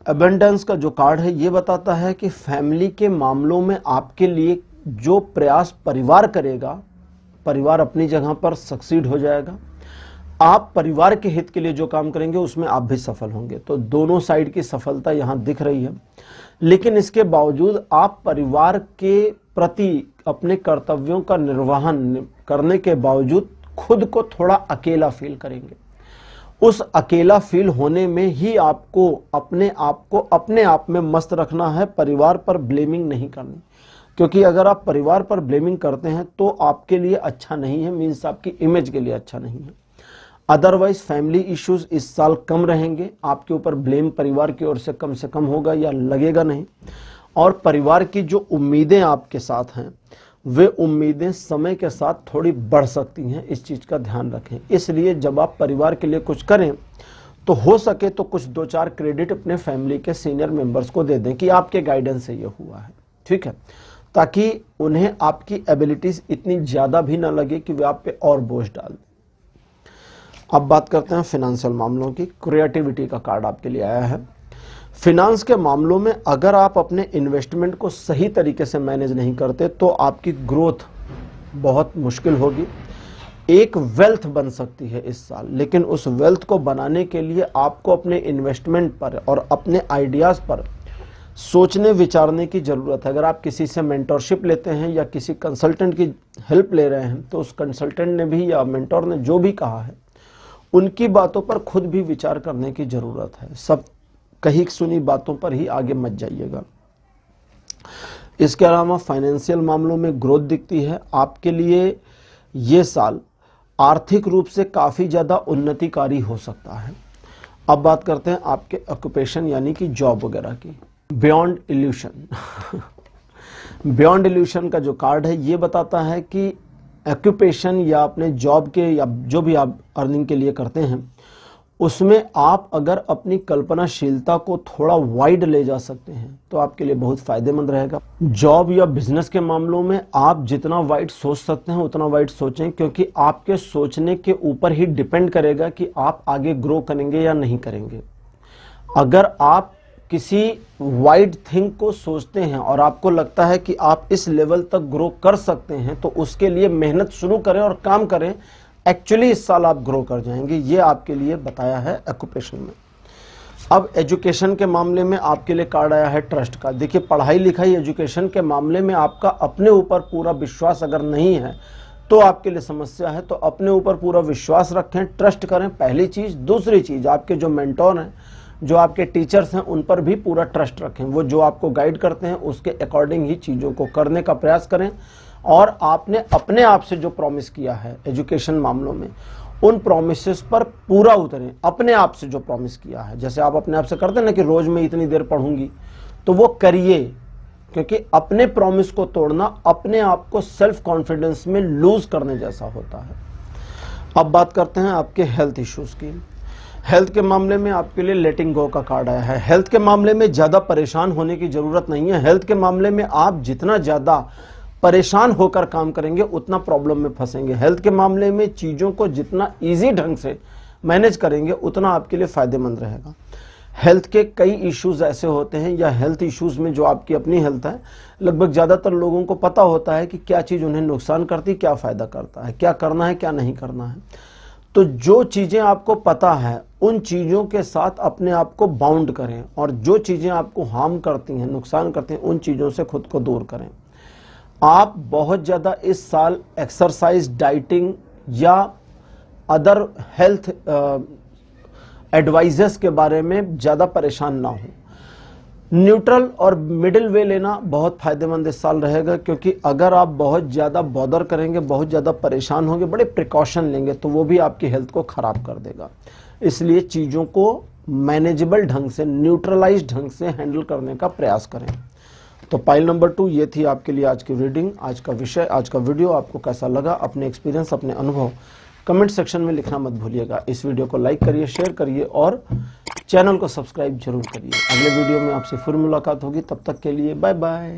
अबेंडेंस का जो कार्ड है ये बताता है कि फैमिली के मामलों में आपके लिए जो प्रयास परिवार करेगा, परिवार अपनी जगह पर सक्सीड हो जाएगा। आप परिवार के हित के लिए जो काम करेंगे उसमें आप भी सफल होंगे, तो दोनों साइड की सफलता यहाँ दिख रही है। लेकिन इसके बावजूद आप परिवार के प्रति अपने कर्तव्यों का निर्वहन करने के बावजूद खुद को थोड़ा अकेला फील करेंगे। उस अकेला फील होने में ही आपको अपने आप में मस्त रखना है, परिवार पर ब्लेमिंग नहीं करनी, क्योंकि अगर आप परिवार पर ब्लेमिंग करते हैं तो आपके लिए अच्छा नहीं है, मीन्स आपकी इमेज के लिए अच्छा नहीं है। अदरवाइज फैमिली इश्यूज इस साल कम रहेंगे, आपके ऊपर ब्लेम परिवार की ओर से कम होगा या लगेगा नहीं। और परिवार की जो उम्मीदें आपके साथ हैं वे उम्मीदें समय के साथ थोड़ी बढ़ सकती हैं, इस चीज़ का ध्यान रखें। इसलिए जब आप परिवार के लिए कुछ करें तो हो सके तो कुछ 2-4 क्रेडिट अपने फैमिली के सीनियर मेंबर्स को दे दें कि आपके गाइडेंस से ये हुआ है, ठीक है, ताकि उन्हें आपकी एबिलिटीज इतनी ज़्यादा भी ना लगे कि वे आप पे और बोझ डाल दें। अब बात करते हैं फाइनेंशियल मामलों की। क्रिएटिविटी का कार्ड आपके लिए आया है। फिनांस के मामलों में अगर आप अपने इन्वेस्टमेंट को सही तरीके से मैनेज नहीं करते तो आपकी ग्रोथ बहुत मुश्किल होगी। एक वेल्थ बन सकती है इस साल, लेकिन उस वेल्थ को बनाने के लिए आपको अपने इन्वेस्टमेंट पर और अपने आइडियाज़ पर सोचने विचारने की ज़रूरत है। अगर आप किसी से मेंटरशिप लेते हैं या किसी कंसल्टेंट की हेल्प ले रहे हैं तो उस कंसल्टेंट ने भी या मेंटर ने जो भी कहा है उनकी बातों पर खुद भी विचार करने की ज़रूरत है। सब कही सुनी बातों पर ही आगे मत जाइएगा। इसके अलावा फाइनेंशियल मामलों में ग्रोथ दिखती है। आपके लिए ये साल आर्थिक रूप से काफ़ी ज़्यादा उन्नतिकारी हो सकता है। अब बात करते हैं आपके ऑक्यूपेशन यानी कि जॉब वगैरह की। बियॉन्ड इल्यूशन बियॉन्ड इल्यूशन का जो कार्ड है ये बताता है कि ऑक्यूपेशन या अपने जॉब के या जो भी आप अर्निंग के लिए करते हैं उसमें आप अगर अपनी कल्पनाशीलता को थोड़ा वाइड ले जा सकते हैं तो आपके लिए बहुत फायदेमंद रहेगा। जॉब या बिजनेस के मामलों में आप जितना वाइड सोच सकते हैं उतना वाइड सोचें, क्योंकि आपके सोचने के ऊपर ही डिपेंड करेगा कि आप आगे ग्रो करेंगे या नहीं करेंगे। अगर आप किसी वाइड थिंग को सोचते हैं और आपको लगता है कि आप इस लेवल तक ग्रो कर सकते हैं तो उसके लिए मेहनत शुरू करें और काम करें। एक्चुअली इस साल आप ग्रो कर जाएंगे, ये आपके लिए बताया है ऑक्यूपेशन में। अब एजुकेशन के मामले में आपके लिए कार्ड आया है ट्रस्ट का। देखिए, पढ़ाई लिखाई एजुकेशन के मामले में आपका अपने ऊपर पूरा विश्वास अगर नहीं है तो आपके लिए समस्या है। तो अपने ऊपर पूरा विश्वास रखें, ट्रस्ट करें, पहली चीज़। दूसरी चीज़, आपके जो मेंटोर हैं, जो आपके टीचर्स हैं, उन पर भी पूरा ट्रस्ट रखें। वो जो आपको गाइड करते हैं उसके अकॉर्डिंग ही चीज़ों को करने का प्रयास करें। और आपने अपने आप से जो प्रॉमिस किया है एजुकेशन मामलों में, उन प्रॉमिसेस पर पूरा उतरें। अपने आप से जो प्रॉमिस किया है, जैसे आप अपने आप से करते हैं ना कि रोज़ मैं इतनी देर पढ़ूंगी, तो वो करिए, क्योंकि अपने प्रॉमिस को तोड़ना अपने आप को सेल्फ कॉन्फिडेंस में लूज करने जैसा होता है। अब बात करते हैं आपके हेल्थ इश्यूज़ की। हेल्थ के मामले में आपके लिए लेटिंग गो का कार्ड आया है। हेल्थ के मामले में ज़्यादा परेशान होने की ज़रूरत नहीं है। हेल्थ के मामले में आप जितना ज़्यादा परेशान होकर काम करेंगे उतना प्रॉब्लम में फंसेंगे। हेल्थ के मामले में चीज़ों को जितना इजी ढंग से मैनेज करेंगे उतना आपके लिए फ़ायदेमंद रहेगा। हेल्थ के कई इश्यूज़ ऐसे होते हैं, या हेल्थ इश्यूज़ में जो आपकी अपनी हेल्थ है, लगभग ज़्यादातर लोगों को पता होता है कि क्या चीज़ उन्हें नुकसान करती, क्या फ़ायदा करता है, क्या करना है, क्या नहीं करना है। तो जो चीज़ें आपको पता है उन चीज़ों के साथ अपने आप को बाउंड करें, और जो चीज़ें आपको हार्म करती हैं, नुकसान करती हैं, उन चीज़ों से खुद को दूर करें। आप बहुत ज़्यादा इस साल एक्सरसाइज, डाइटिंग या अदर हेल्थ एडवाइजेस के बारे में ज़्यादा परेशान ना हो। न्यूट्रल और मिडिल वे लेना बहुत फ़ायदेमंद इस साल रहेगा, क्योंकि अगर आप बहुत ज़्यादा बॉदर करेंगे, बहुत ज़्यादा परेशान होंगे, बड़े प्रिकॉशन लेंगे, तो वो भी आपकी हेल्थ को ख़राब कर देगा। इसलिए चीज़ों को मैनेजेबल ढंग से, न्यूट्रलाइज ढंग से हैंडल करने का प्रयास करें। तो पाइल नंबर 2 ये थी आपके लिए आज की रीडिंग, आज का विषय, आज का वीडियो। आपको कैसा लगा? अपने एक्सपीरियंस, अपने अनुभव कमेंट सेक्शन में लिखना मत भूलिएगा। इस वीडियो को लाइक करिए, शेयर करिए और चैनल को सब्सक्राइब जरूर करिए। अगले वीडियो में आपसे फिर मुलाकात होगी, तब तक के लिए bye bye.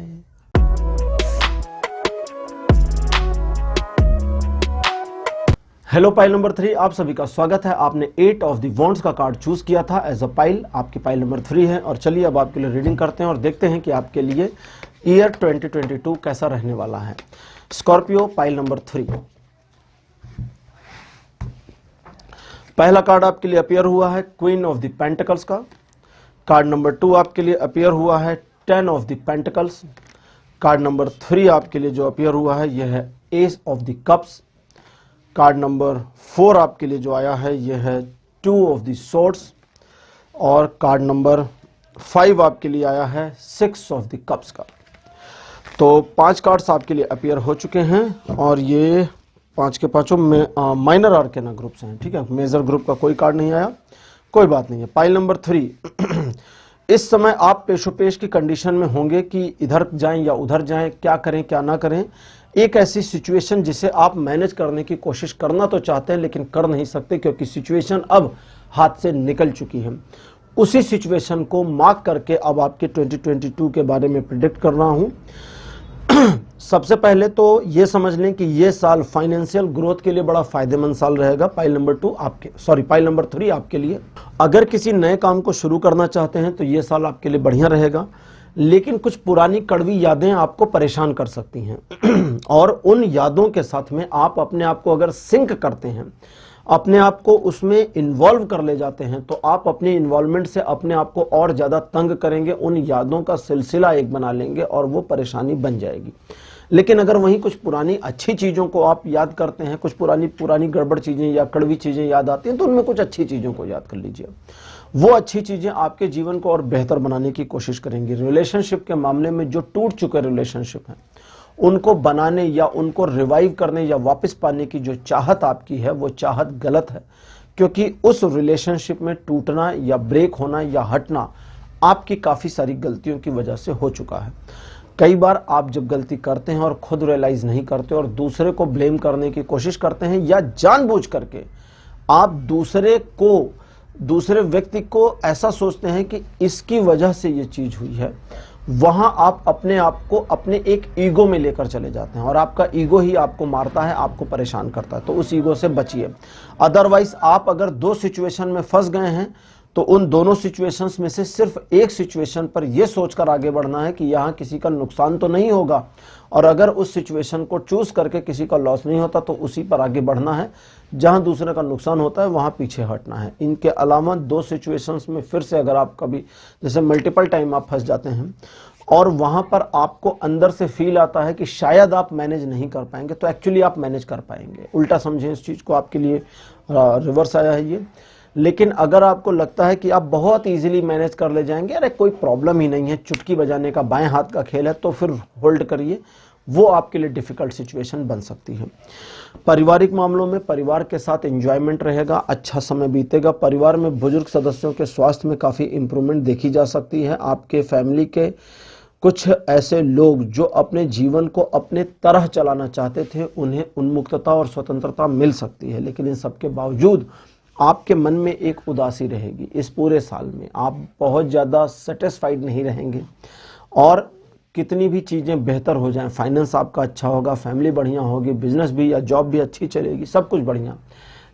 Hello pile number 3, आप सभी का स्वागत है। आपने 8 ऑफ द वॉन्ड्स का कार्ड चूज किया था एज अ पाइल। आपकी पाइल नंबर 3 है। और चलिए अब आपके लिए रीडिंग करते हैं और देखते हैं कि आपके लिए ईयर 2022 कैसा रहने वाला है। Scorpio, pile number 3। पहला कार्ड आपके लिए अपीयर हुआ है क्वीन ऑफ द पेंटिकल्स का। कार्ड नंबर 2 आपके लिए अपीयर हुआ है 10 of the pentacles. Card number 3 आपके लिए जो अपीयर हुआ है यह है S of the cups. Card number 4 आपके लिए जो आया है यह है 2 ऑफ द स्वॉर्ड्स। और कार्ड नंबर 5 आपके लिए आया है 6 ऑफ द कप्स का। तो 5 कार्ड्स आपके लिए अपीयर हो चुके हैं और ये 5 के 5 में माइनर आर्केना ग्रुप से हैं, ठीक है। मेजर ग्रुप का कोई कार्ड नहीं आया, कोई बात नहीं है। पाइल नंबर 3 इस समय आप पेशोपेश की कंडीशन में होंगे कि इधर जाएं या उधर जाएं, क्या करें क्या ना करें। एक ऐसी सिचुएशन जिसे आप मैनेज करने की कोशिश करना तो चाहते हैं लेकिन कर नहीं सकते क्योंकि सिचुएशन अब हाथ से निकल चुकी है। उसी सिचुएशन को मार्क करके अब आपके 2022 के बारे में प्रिडिक्ट कर रहा हूं। सबसे पहले तो ये समझ लें कि ये साल फाइनेंशियल ग्रोथ के लिए बड़ा फायदेमंद साल रहेगा। पाइल नंबर 3 आपके लिए। अगर किसी नए काम को शुरू करना चाहते हैं तो ये साल आपके लिए बढ़िया रहेगा, लेकिन कुछ पुरानी कड़वी यादें आपको परेशान कर सकती हैं और उन यादों के साथ में आप अपने आप को अगर सिंक करते हैं, अपने आप को उसमें इन्वॉल्व कर ले जाते हैं, तो आप अपने इन्वॉल्वमेंट से अपने आप को और ज़्यादा तंग करेंगे, उन यादों का सिलसिला एक बना लेंगे और वो परेशानी बन जाएगी। लेकिन अगर वहीं कुछ पुरानी अच्छी चीज़ों को आप याद करते हैं, कुछ पुरानी गड़बड़ चीज़ें या कड़वी चीज़ें याद आती हैं, तो उनमें कुछ अच्छी चीज़ों को याद कर लीजिए। वो अच्छी चीज़ें आपके जीवन को और बेहतर बनाने की कोशिश करेंगी। रिलेशनशिप के मामले में जो टूट चुके रिलेशनशिप हैं उनको बनाने या उनको रिवाइव करने या वापस पाने की जो चाहत आपकी है वो चाहत गलत है, क्योंकि उस रिलेशनशिप में टूटना या ब्रेक होना या हटना आपकी काफ़ी सारी गलतियों की वजह से हो चुका है। कई बार आप जब गलती करते हैं और खुद रियलाइज नहीं करते और दूसरे को ब्लेम करने की कोशिश करते हैं या जानबूझ करके आप दूसरे व्यक्ति को ऐसा सोचते हैं कि इसकी वजह से ये चीज़ हुई है, वहां आप अपने आप को अपने एक ईगो में लेकर चले जाते हैं और आपका ईगो ही आपको मारता है, आपको परेशान करता है। तो उस ईगो से बचिए। अदरवाइज आप अगर 2 सिचुएशन में फंस गए हैं तो उन दोनों सिचुएशंस में से सिर्फ एक सिचुएशन पर यह सोचकर आगे बढ़ना है कि यहाँ किसी का नुकसान तो नहीं होगा, और अगर उस सिचुएशन को चूज करके किसी का लॉस नहीं होता तो उसी पर आगे बढ़ना है। जहां दूसरे का नुकसान होता है वहां पीछे हटना है। इनके अलावा 2 सिचुएशंस में फिर से अगर आप कभी जैसे मल्टीपल टाइम आप फंस जाते हैं और वहां पर आपको अंदर से फील आता है कि शायद आप मैनेज नहीं कर पाएंगे, तो एक्चुअली आप मैनेज कर पाएंगे। उल्टा समझें इस चीज को, आपके लिए रिवर्स आया है ये। लेकिन अगर आपको लगता है कि आप बहुत इजीली मैनेज कर ले जाएंगे, अरे कोई प्रॉब्लम ही नहीं है, चुटकी बजाने का बाएं हाथ का खेल है, तो फिर होल्ड करिए। वो आपके लिए डिफिकल्ट सिचुएशन बन सकती है। पारिवारिक मामलों में परिवार के साथ एंजॉयमेंट रहेगा, अच्छा समय बीतेगा। परिवार में बुजुर्ग सदस्यों के स्वास्थ्य में काफ़ी इंप्रूवमेंट देखी जा सकती है। आपके फैमिली के कुछ ऐसे लोग जो अपने जीवन को अपने तरह चलाना चाहते थे, उन्हें उन्मुक्तता और स्वतंत्रता मिल सकती है। लेकिन इन सबके बावजूद आपके मन में एक उदासी रहेगी। इस पूरे साल में आप बहुत ज़्यादा सेटिस्फाइड नहीं रहेंगे और कितनी भी चीज़ें बेहतर हो जाएं, फाइनेंस आपका अच्छा होगा, फैमिली बढ़िया होगी, बिजनेस भी या जॉब भी अच्छी चलेगी, सब कुछ बढ़िया,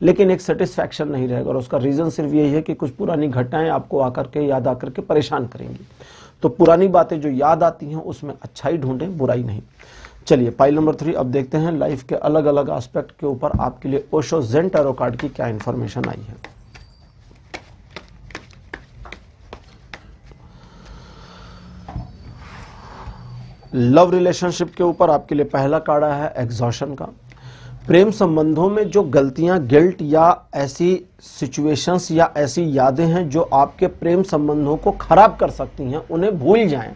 लेकिन एक सेटिस्फैक्शन नहीं रहेगा। और उसका रीज़न सिर्फ यही है कि कुछ पुरानी घटनाएं आपको याद आकर के परेशान करेंगी। तो पुरानी बातें जो याद आती हैं उसमें अच्छाई ढूंढें, बुराई नहीं। चलिए पाइल नंबर 3 अब देखते हैं लाइफ के अलग अलग एस्पेक्ट के ऊपर आपके लिए ओशो जेन टैरो कार्ड की क्या इंफॉर्मेशन आई है। लव रिलेशनशिप के ऊपर आपके लिए पहला कार्ड आया है एग्जॉशन का। प्रेम संबंधों में जो गलतियां, गिल्ट या ऐसी सिचुएशंस या ऐसी यादें हैं जो आपके प्रेम संबंधों को खराब कर सकती हैं, उन्हें भूल जाएं,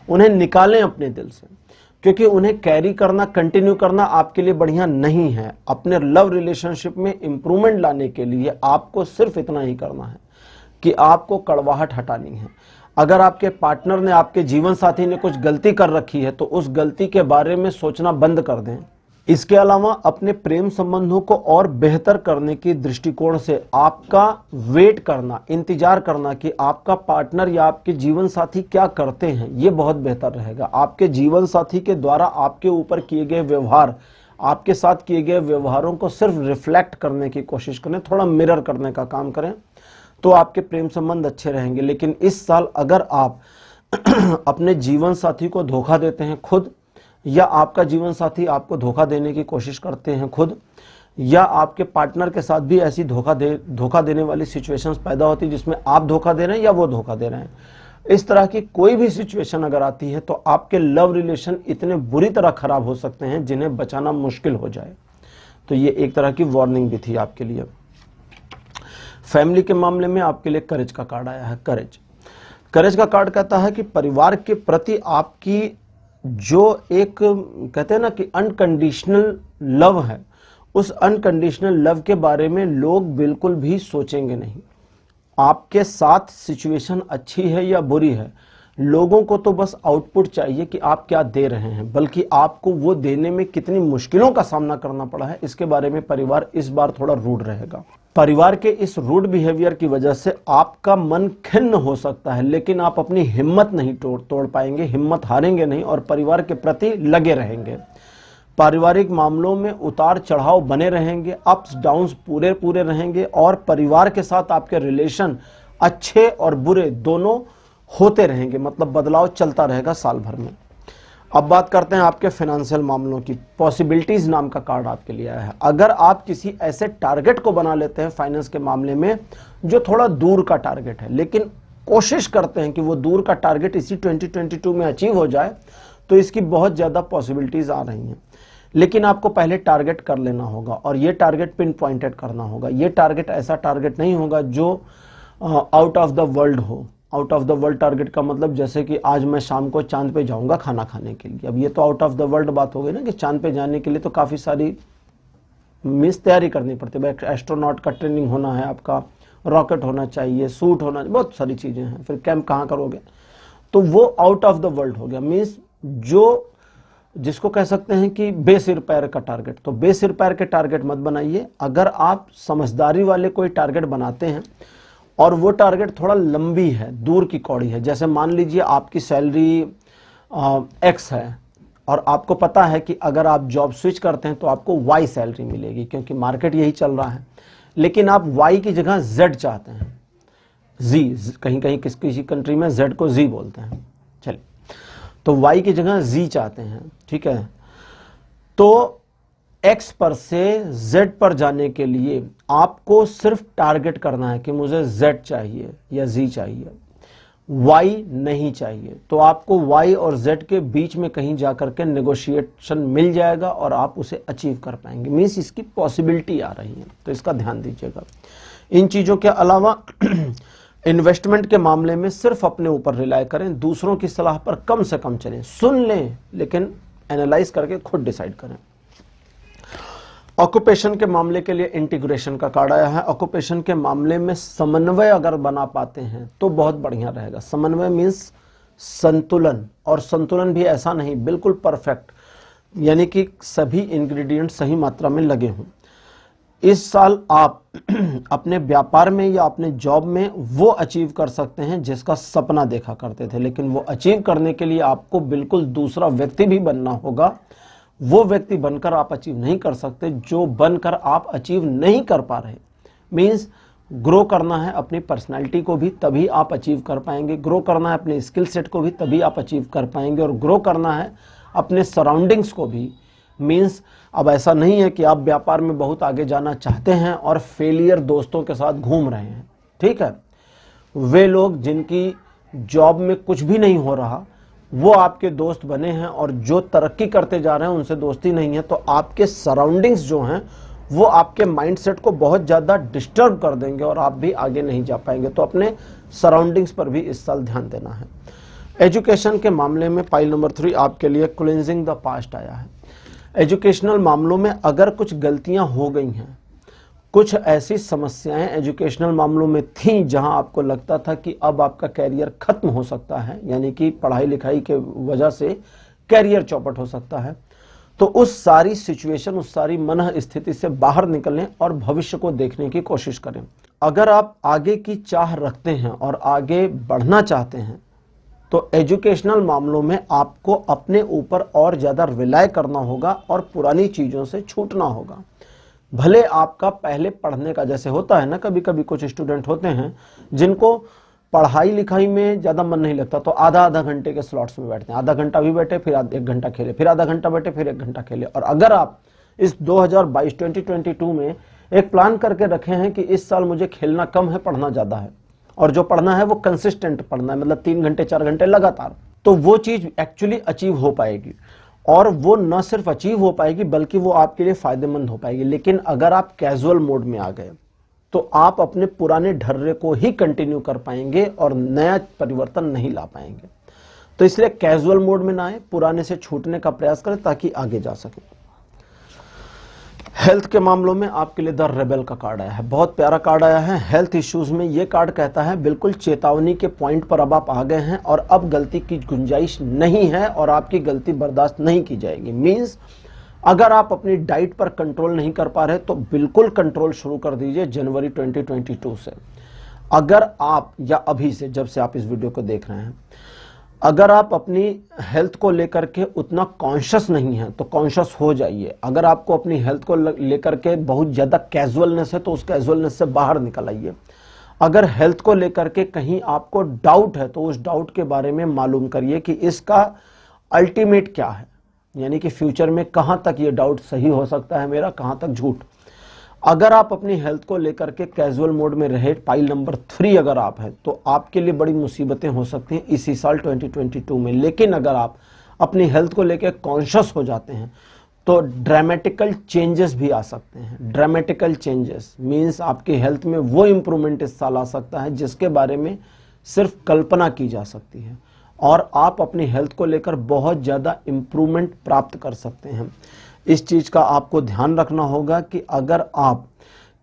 उन्हें निकालें अपने दिल से, क्योंकि उन्हें कैरी करना, कंटिन्यू करना आपके लिए बढ़िया नहीं है। अपने लव रिलेशनशिप में इंप्रूवमेंट लाने के लिए आपको सिर्फ इतना ही करना है कि आपको कड़वाहट हटानी है। अगर आपके पार्टनर ने, आपके जीवन साथी ने कुछ गलती कर रखी है तो उस गलती के बारे में सोचना बंद कर दें। इसके अलावा अपने प्रेम संबंधों को और बेहतर करने की दृष्टिकोण से आपका वेट करना, इंतजार करना कि आपका पार्टनर या आपके जीवन साथी क्या करते हैं, ये बहुत बेहतर रहेगा। आपके जीवन साथी के द्वारा आपके ऊपर किए गए व्यवहार, आपके साथ किए गए व्यवहारों को सिर्फ रिफ्लेक्ट करने की कोशिश करें, थोड़ा मिरर करने का काम करें, तो आपके प्रेम संबंध अच्छे रहेंगे। लेकिन इस साल अगर आप अपने जीवन साथी को धोखा देते हैं खुद, या आपका जीवन साथी आपको धोखा देने की कोशिश करते हैं खुद, या आपके पार्टनर के साथ भी ऐसी धोखा देने वाली सिचुएशंस पैदा होती है जिसमें आप धोखा दे रहे हैं या वो धोखा दे रहे हैं, इस तरह की कोई भी सिचुएशन अगर आती है तो आपके लव रिलेशन इतने बुरी तरह खराब हो सकते हैं जिन्हें बचाना मुश्किल हो जाए। तो ये एक तरह की वार्निंग भी थी आपके लिए। फैमिली के मामले में आपके लिए करेज का कार्ड आया है। करेज का कार्ड कहता है कि परिवार के प्रति आपकी जो एक कहते हैं ना कि अनकंडीशनल लव है, उस अनकंडीशनल लव के बारे में लोग बिल्कुल भी सोचेंगे नहीं। आपके साथ सिचुएशन अच्छी है या बुरी है, लोगों को तो बस आउटपुट चाहिए कि आप क्या दे रहे हैं, बल्कि आपको वो देने में कितनी मुश्किलों का सामना करना पड़ा है इसके बारे में परिवार इस बार थोड़ा रूड रहेगा। परिवार के इस रूड बिहेवियर की वजह से आपका मन खिन्न हो सकता है, लेकिन आप अपनी हिम्मत नहीं तोड़ पाएंगे, हिम्मत हारेंगे नहीं और परिवार के प्रति लगे रहेंगे। पारिवारिक मामलों में उतार चढ़ाव बने रहेंगे, अप्स डाउन्स पूरे रहेंगे और परिवार के साथ आपके रिलेशन अच्छे और बुरे दोनों होते रहेंगे, मतलब बदलाव चलता रहेगा साल भर में। अब बात करते हैं आपके फाइनेंशियल मामलों की। पॉसिबिलिटीज नाम का कार्ड आपके लिए आया है। अगर आप किसी ऐसे टारगेट को बना लेते हैं फाइनेंस के मामले में जो थोड़ा दूर का टारगेट है, लेकिन कोशिश करते हैं कि वो दूर का टारगेट इसी 2022 में अचीव हो जाए, तो इसकी बहुत ज्यादा पॉसिबिलिटीज आ रही हैं। लेकिन आपको पहले टारगेट कर लेना होगा और ये टारगेट पिन पॉइंटेड करना होगा। ये टारगेट ऐसा टारगेट नहीं होगा जो आउट ऑफ द वर्ल्ड हो। Out of the world target का मतलब जैसे कि आज मैं शाम को चांद पे जाऊंगा खाना खाने के लिए। अब ये तो आउट ऑफ द वर्ल्ड बात हो गई ना कि चांद पे जाने के लिए तो काफ़ी सारी तैयारी करनी पड़ती है। एस्ट्रोनॉट का ट्रेनिंग होना है, आपका रॉकेट होना चाहिए, सूट होना, बहुत सारी चीज़ें हैं। फिर कैंप कहाँ करोगे, तो वो आउट ऑफ द वर्ल्ड हो गया। मीन्स जो जिसको कह सकते हैं कि बेसिर पैर का टारगेट। तो बेसिर पैर के टारगेट मत बनाइए। अगर आप समझदारी वाले कोई टारगेट बनाते हैं और वो टारगेट थोड़ा लंबी है, दूर की कौड़ी है, जैसे मान लीजिए आपकी सैलरी एक्स है और आपको पता है कि अगर आप जॉब स्विच करते हैं तो आपको वाई सैलरी मिलेगी क्योंकि मार्केट यही चल रहा है, लेकिन आप वाई की जगह जेड चाहते हैं, जी, कहीं कहीं किसी कंट्री में जेड को जी बोलते हैं, चलिए, तो वाई की जगह जी चाहते हैं, ठीक है। तो एक्स पर से जेड पर जाने के लिए आपको सिर्फ टारगेट करना है कि मुझे जेड चाहिए या जी चाहिए, वाई नहीं चाहिए। तो आपको वाई और जेड के बीच में कहीं जाकर के नेगोशिएशन मिल जाएगा और आप उसे अचीव कर पाएंगे। मीन्स इसकी पॉसिबिलिटी आ रही है, तो इसका ध्यान दीजिएगा। इन चीज़ों के अलावा इन्वेस्टमेंट के मामले में सिर्फ अपने ऊपर रिलाय करें, दूसरों की सलाह पर कम से कम चलें। सुन लें लेकिन एनालाइज करके खुद डिसाइड करें। ऑक्यूपेशन के मामले के लिए इंटीग्रेशन का कार्ड आया है। ऑक्यूपेशन के मामले में समन्वय अगर बना पाते हैं तो बहुत बढ़िया रहेगा। समन्वय मीन्स संतुलन, और संतुलन भी ऐसा नहीं बिल्कुल परफेक्ट, यानी कि सभी इंग्रेडिएंट सही मात्रा में लगे हों। इस साल आप अपने व्यापार में या अपने जॉब में वो अचीव कर सकते हैं जिसका सपना देखा करते थे, लेकिन वो अचीव करने के लिए आपको बिल्कुल दूसरा व्यक्ति भी बनना होगा। वो व्यक्ति बनकर आप अचीव नहीं कर सकते जो बनकर आप अचीव नहीं कर पा रहे। मीन्स ग्रो करना है अपनी पर्सनालिटी को भी, तभी आप अचीव कर पाएंगे। ग्रो करना है अपने स्किल सेट को भी, तभी आप अचीव कर पाएंगे। और ग्रो करना है अपने सराउंडिंग्स को भी। मीन्स अब ऐसा नहीं है कि आप व्यापार में बहुत आगे जाना चाहते हैं और फेलियर दोस्तों के साथ घूम रहे हैं, ठीक है। वे लोग जिनकी जॉब में कुछ भी नहीं हो रहा वो आपके दोस्त बने हैं, और जो तरक्की करते जा रहे हैं उनसे दोस्ती नहीं है। तो आपके सराउंडिंग्स जो हैं वो आपके माइंडसेट को बहुत ज़्यादा डिस्टर्ब कर देंगे और आप भी आगे नहीं जा पाएंगे। तो अपने सराउंडिंग्स पर भी इस साल ध्यान देना है। एजुकेशन के मामले में पाइल नंबर 3 आपके लिए क्लींजिंग द पास्ट आया है। एजुकेशनल मामलों में अगर कुछ गलतियां हो गई हैं, कुछ ऐसी समस्याएं एजुकेशनल मामलों में थीं जहां आपको लगता था कि अब आपका कैरियर खत्म हो सकता है, यानी कि पढ़ाई लिखाई के वजह से कैरियर चौपट हो सकता है, तो उस सारी सिचुएशन, उस सारी मनः स्थिति से बाहर निकलें और भविष्य को देखने की कोशिश करें। अगर आप आगे की चाह रखते हैं और आगे बढ़ना चाहते हैं तो एजुकेशनल मामलों में आपको अपने ऊपर और ज़्यादा रिलाय करना होगा और पुरानी चीज़ों से छूटना होगा। भले आपका पहले पढ़ने का, जैसे होता है ना, कभी कभी कुछ स्टूडेंट होते हैं जिनको पढ़ाई लिखाई में ज़्यादा मन नहीं लगता, तो आधा घंटे के स्लॉट्स में बैठते हैं। आधा घंटा भी बैठे, फिर 1 घंटा खेले, फिर आधा घंटा बैठे, फिर 1 घंटा खेले। और अगर आप इस 2022 में एक प्लान करके रखे हैं कि इस साल मुझे खेलना कम है, पढ़ना ज़्यादा है, और जो पढ़ना है वो कंसिस्टेंट पढ़ना है, मतलब 3 घंटे 4 घंटे लगातार, तो वो चीज एक्चुअली अचीव हो पाएगी। और वो न सिर्फ अचीव हो पाएगी बल्कि वो आपके लिए फायदेमंद हो पाएगी। लेकिन अगर आप कैजुअल मोड में आ गए तो आप अपने पुराने ढर्रे को ही कंटिन्यू कर पाएंगे और नया परिवर्तन नहीं ला पाएंगे। तो इसलिए कैजुअल मोड में ना आए, पुराने से छूटने का प्रयास करें ताकि आगे जा सके। हेल्थ के मामलों में आपके लिए द रेबेल का कार्ड आया है, बहुत प्यारा कार्ड आया है। हेल्थ इश्यूज में ये कार्ड कहता है बिल्कुल चेतावनी के पॉइंट पर अब आप आ गए हैं और अब गलती की गुंजाइश नहीं है और आपकी गलती बर्दाश्त नहीं की जाएगी। मींस अगर आप अपनी डाइट पर कंट्रोल नहीं कर पा रहे तो बिल्कुल कंट्रोल शुरू कर दीजिए जनवरी 2022 से। अगर आप, या अभी से जब से आप इस वीडियो को देख रहे हैं, अगर आप अपनी हेल्थ को लेकर के उतना कॉन्शियस नहीं है तो कॉन्शियस हो जाइए। अगर आपको अपनी हेल्थ को लेकर के बहुत ज़्यादा कैजुअलनेस है तो उस कैजुअलनेस से बाहर निकल आइए। अगर हेल्थ को लेकर के कहीं आपको डाउट है तो उस डाउट के बारे में मालूम करिए कि इसका अल्टीमेट क्या है, यानी कि फ्यूचर में कहाँ तक ये डाउट सही हो सकता है मेरा, कहाँ तक झूठ। अगर आप अपनी हेल्थ को लेकर के कैजुअल मोड में रहे, पाइल नंबर 3 अगर आप हैं, तो आपके लिए बड़ी मुसीबतें हो सकती हैं इसी साल 2022 में। लेकिन अगर आप अपनी हेल्थ को लेकर कॉन्शियस हो जाते हैं तो ड्रामेटिकल चेंजेस भी आ सकते हैं। ड्रामेटिकल चेंजेस मीन्स आपकी हेल्थ में वो इम्प्रूवमेंट इस साल आ सकता है जिसके बारे में सिर्फ कल्पना की जा सकती है और आप अपनी हेल्थ को लेकर बहुत ज़्यादा इम्प्रूवमेंट प्राप्त कर सकते हैं। इस चीज़ का आपको ध्यान रखना होगा कि अगर आप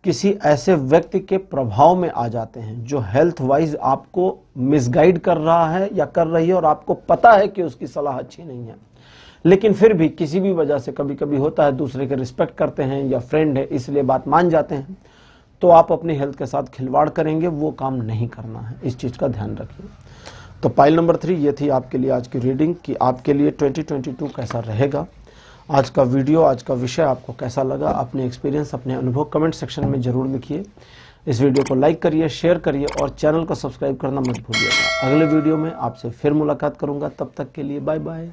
किसी ऐसे व्यक्ति के प्रभाव में आ जाते हैं जो हेल्थ वाइज आपको मिसगाइड कर रहा है या कर रही है और आपको पता है कि उसकी सलाह अच्छी नहीं है, लेकिन फिर भी किसी भी वजह से, कभी कभी होता है दूसरे के रिस्पेक्ट करते हैं या फ्रेंड है इसलिए बात मान जाते हैं, तो आप अपनी हेल्थ के साथ खिलवाड़ करेंगे, वो काम नहीं करना है। इस चीज़ का ध्यान रखिए। तो पाइल नंबर 3 ये थी आपके लिए आज की रीडिंग कि आपके लिए 2022 कैसा रहेगा। आज का वीडियो, आज का विषय आपको कैसा लगा, अपने एक्सपीरियंस, अपने अनुभव कमेंट सेक्शन में ज़रूर लिखिए। इस वीडियो को लाइक करिए, शेयर करिए और चैनल को सब्सक्राइब करना मत भूलिएगा। अगले वीडियो में आपसे फिर मुलाकात करूंगा, तब तक के लिए बाय बाय।